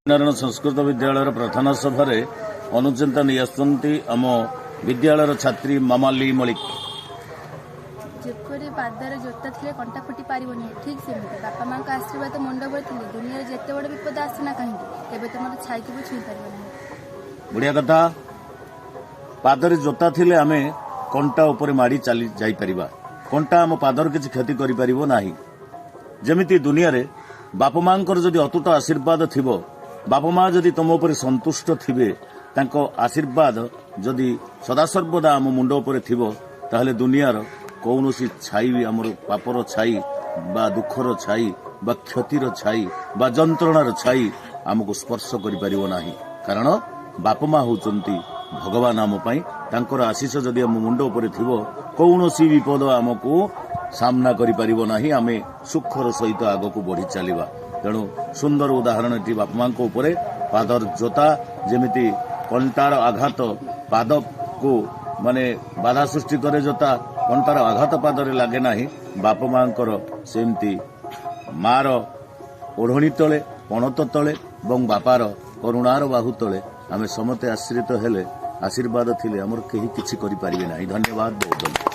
नारायण संस्कृत विद्यालय प्रधान सभार अनुचिंता नहीं आसुंती आम विद्यालय छात्री मामाली मलिक जेपरी पादर जोता थे कंटा फुटी पारिबनी ठीक सेमती बापा माँ का आशीर्वाद मुंड ऊपर थे दुनिया जिते बड़ विपद आसेना कहीं तेज तुम छाई भी छुई पार बढ़िया कथा पादर जोता थिले आमे कंटा ऊपर माड़ी चली जाई परिबा कंटा आम पादर किसी क्षति करि परिबो नाही जेमिति दुनिया रे बापा माँ जदि अतुट आशीर्वाद थिबो बापा माँ जदि तुम उपर संतुष्ट थिबे तांको आशीर्वाद जदि सदासर्वदा आम मुंड उपर थिबो ताहले दुनियार कौनसी छाई भी आमर पापर छाई बा दुखर छाई बा क्षतिर छाई बा जंत्रणार छाई आमको स्पर्श करिपारिबो नाही कारण बापा माँ होचंती भगवान आम पाई तांकर आशीष जदि आम मुंड उपर थिबो कौनसी विपद आमको सामना करिपारिबो नाही आमे सुखर सहित आगको बढ़ी चलिबा तेणु सुंदर उदाहरण टी बापा माँ उपरे पादर जोता जेमिति कंटार आघात पाद को माने बाधा सृष्टि करे जोता कंटार आघात पादरे लागे नाही बापा माँकर सेमती मार ओढ़णी तले पणत तले और बापार करुणार बाहु तले आमे समते आश्रित हेले आशीर्वाद थिले हमर केही किछि करि पारिबे नाही। धन्यवाद बहुत।